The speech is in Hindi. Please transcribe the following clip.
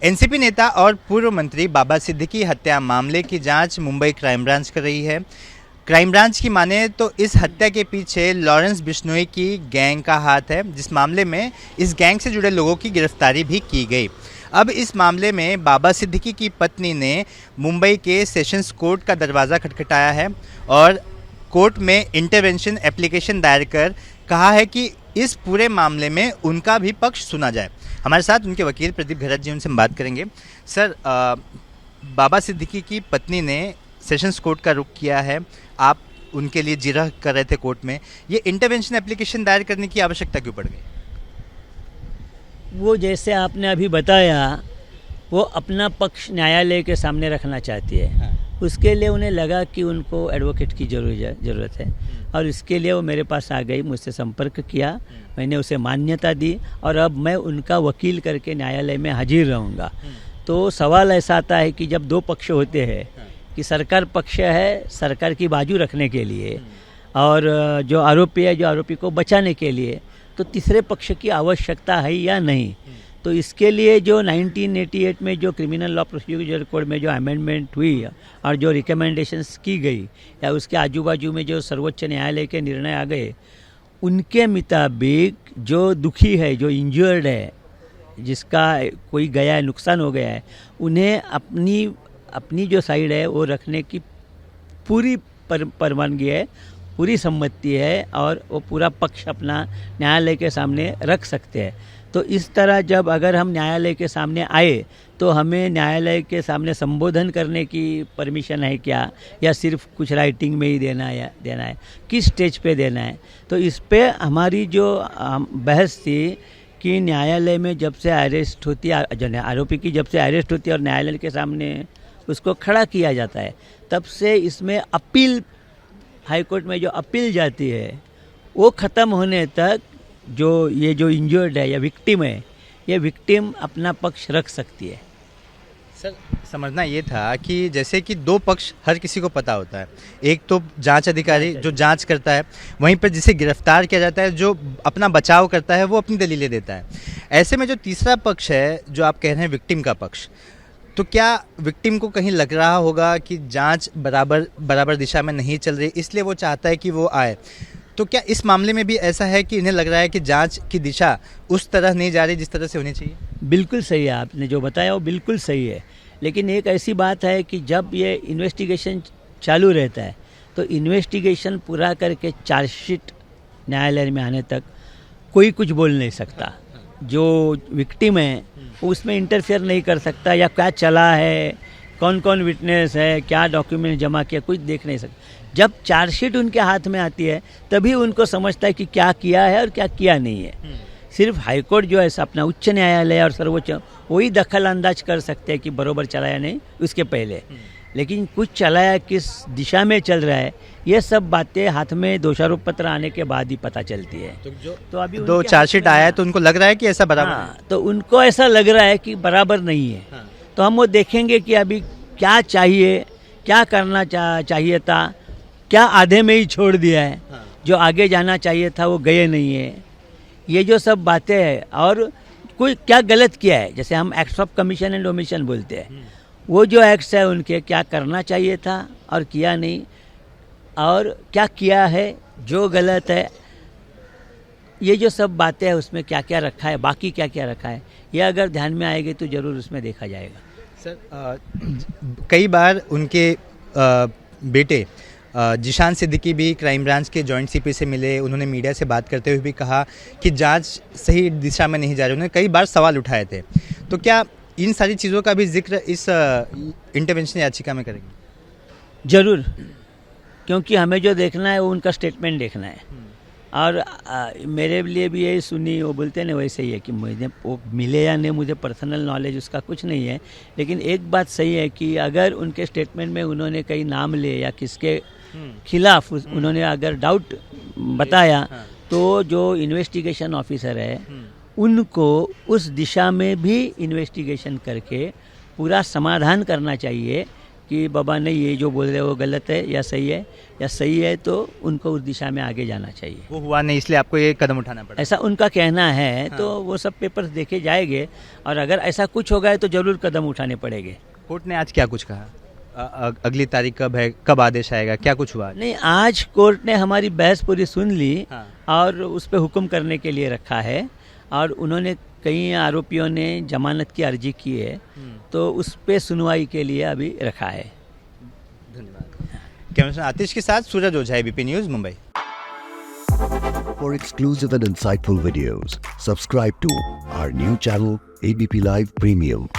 एनसीपी नेता और पूर्व मंत्री बाबा सिद्दीकी हत्या मामले की जांच मुंबई क्राइम ब्रांच कर रही है। क्राइम ब्रांच की माने तो इस हत्या के पीछे लॉरेंस बिश्नोई की गैंग का हाथ है, जिस मामले में इस गैंग से जुड़े लोगों की गिरफ्तारी भी की गई। अब इस मामले में बाबा सिद्दीकी की पत्नी ने मुंबई के सेशंस कोर्ट का दरवाज़ा खटखटाया है और कोर्ट में इंटरवेंशन एप्लीकेशन दायर कर कहा है कि इस पूरे मामले में उनका भी पक्ष सुना जाए। हमारे साथ उनके वकील प्रदीप घरत जी, उनसे हम बात करेंगे। सर, बाबा सिद्दीकी की पत्नी ने सेशंस कोर्ट का रुख किया है, आप उनके लिए जिरह कर रहे थे कोर्ट में, ये इंटरवेंशन एप्लीकेशन दायर करने की आवश्यकता क्यों पड़ गई? वो जैसे आपने अभी बताया, वो अपना पक्ष न्यायालय के सामने रखना चाहती है। हाँ। उसके लिए उन्हें लगा कि उनको एडवोकेट की ज़रूरत है और इसके लिए वो मेरे पास आ गई, मुझसे संपर्क किया, मैंने उसे मान्यता दी और अब मैं उनका वकील करके न्यायालय में हाजिर रहूँगा। तो सवाल ऐसा आता है कि जब दो पक्ष होते हैं कि सरकार पक्ष है सरकार की बाजू रखने के लिए और जो आरोपी है जो आरोपी को बचाने के लिए, तो तीसरे पक्ष की आवश्यकता है या नहीं। तो इसके लिए जो 1988 में जो क्रिमिनल लॉ प्रोसीजर कोड में जो अमेंडमेंट हुई और जो रिकमेंडेशंस की गई या उसके आजू बाजू में जो सर्वोच्च न्यायालय के निर्णय आ गए, उनके मुताबिक जो दुखी है, जो इंजर्ड है, जिसका कोई गया है, नुकसान हो गया है, उन्हें अपनी जो साइड है वो रखने की पूरी परवानगी है, पूरी सम्मति है और वो पूरा पक्ष अपना न्यायालय के सामने रख सकते हैं। तो इस तरह जब अगर हम न्यायालय के सामने आए तो हमें न्यायालय के सामने संबोधन करने की परमिशन है क्या, या सिर्फ कुछ राइटिंग में ही देना है, किस स्टेज पे देना है। तो इस पे हमारी जो बहस थी कि न्यायालय में जब से अरेस्ट होती है, आरोपी की जब से अरेस्ट होती है और न्यायालय के सामने उसको खड़ा किया जाता है, तब से इसमें अपील, हाईकोर्ट में जो अपील जाती है वो ख़त्म होने तक ये जो इंजर्ड है या विक्टिम है, ये विक्टिम अपना पक्ष रख सकती है। सर, समझना ये था कि जैसे कि दो पक्ष हर किसी को पता होता है, एक तो जांच अधिकारी जो जांच करता है, वहीं पर जिसे गिरफ्तार किया जाता है जो अपना बचाव करता है वो अपनी दलीलें देता है। ऐसे में जो तीसरा पक्ष है जो आप कह रहे हैं विक्टिम का पक्ष, तो क्या विक्टिम को कहीं लग रहा होगा कि जांच बराबर दिशा में नहीं चल रही, इसलिए वो चाहता है कि वो आए? तो क्या इस मामले में भी ऐसा है कि इन्हें लग रहा है कि जांच की दिशा उस तरह नहीं जा रही जिस तरह से होनी चाहिए? बिल्कुल सही है, आपने जो बताया वो बिल्कुल सही है, लेकिन एक ऐसी बात है कि जब ये इन्वेस्टिगेशन चालू रहता है तो इन्वेस्टिगेशन पूरा करके चार्जशीट न्यायालय में आने तक कोई कुछ बोल नहीं सकता। जो विक्टिम है उसमें इंटरफेयर नहीं कर सकता, या क्या चला है, कौन कौन विटनेस है, क्या डॉक्यूमेंट जमा किया, कुछ देख नहीं सकता। जब चार्जशीट उनके हाथ में आती है तभी उनको समझता है कि क्या किया है और क्या किया नहीं है। सिर्फ हाईकोर्ट जो है अपना उच्च न्यायालय और सर्वोच्च, वही दखल अंदाज कर सकते हैं कि बरोबर चलाया नहीं उसके पहले, लेकिन कुछ चलाया किस दिशा में चल रहा है, ये सब बातें हाथ में दोषारोप पत्र आने के बाद ही पता चलती है। तो अभी दो चार्जशीट आया है तो उनको लग रहा है कि ऐसा बराबर है। तो उनको ऐसा लग रहा है कि बराबर नहीं है। तो हम वो देखेंगे कि अभी क्या चाहिए, क्या करना चाहिए था, क्या आधे में ही छोड़ दिया है, जो आगे जाना चाहिए था वो गए नहीं है, ये जो सब बातें हैं, और कोई क्या गलत किया है, जैसे हम acts of commission and omission बोलते हैं, वो जो एक्ट्स है उनके क्या करना चाहिए था और किया नहीं, और क्या किया है जो गलत है, ये जो सब बातें हैं उसमें क्या क्या रखा है, बाकी क्या क्या रखा है, ये अगर ध्यान में आएगी तो ज़रूर उसमें देखा जाएगा। सर, कई बार उनके बेटे जिशान सिद्दीकी भी क्राइम ब्रांच के जॉइंट सीपी से मिले, उन्होंने मीडिया से बात करते हुए भी कहा कि जांच सही दिशा में नहीं जा रही, उन्होंने कई बार सवाल उठाए थे। तो क्या इन सारी चीज़ों का भी जिक्र इस इंटरवेंशन याचिका में करेंगे? ज़रूर, क्योंकि हमें जो देखना है वो उनका स्टेटमेंट देखना है। और मेरे लिए भी यही सुनी, वो बोलते हैं ना वैसे ही है कि मुझे वो मिले या नहीं, मुझे पर्सनल नॉलेज उसका कुछ नहीं है, लेकिन एक बात सही है कि अगर उनके स्टेटमेंट में उन्होंने कई नाम लिए या किसके खिलाफ उन्होंने अगर डाउट बताया, तो जो इन्वेस्टिगेशन ऑफिसर है उनको उस दिशा में भी इन्वेस्टिगेशन करके पूरा समाधान करना चाहिए कि बाबा नहीं ये जो बोल रहे हो वो गलत है या सही है तो उनको उस दिशा में आगे जाना चाहिए। वो हुआ नहीं इसलिए आपको ये कदम उठाना पड़ा। ऐसा उनका कहना है। हाँ। तो वो सब पेपर्स देखे जाएंगे और अगर ऐसा कुछ होगा है तो ज़रूर कदम उठाने पड़ेंगे। कोर्ट ने आज क्या कुछ कहा? अगली तारीख कब है, कब आदेश आएगा, क्या कुछ हुआ? नहीं, आज कोर्ट ने हमारी बहस पूरी सुन ली हाँ। और उस पर हुक्म करने के लिए रखा है और उन्होंने कई आरोपियों ने जमानत की अर्जी की है तो उस पे सुनवाई के लिए अभी रखा है। धन्यवाद। कैमरामैन आतिश के साथ Suraj Ojha, ABP news, Mumbai. For exclusive and insightful videos, subscribe to our new channel ABP Live Premium.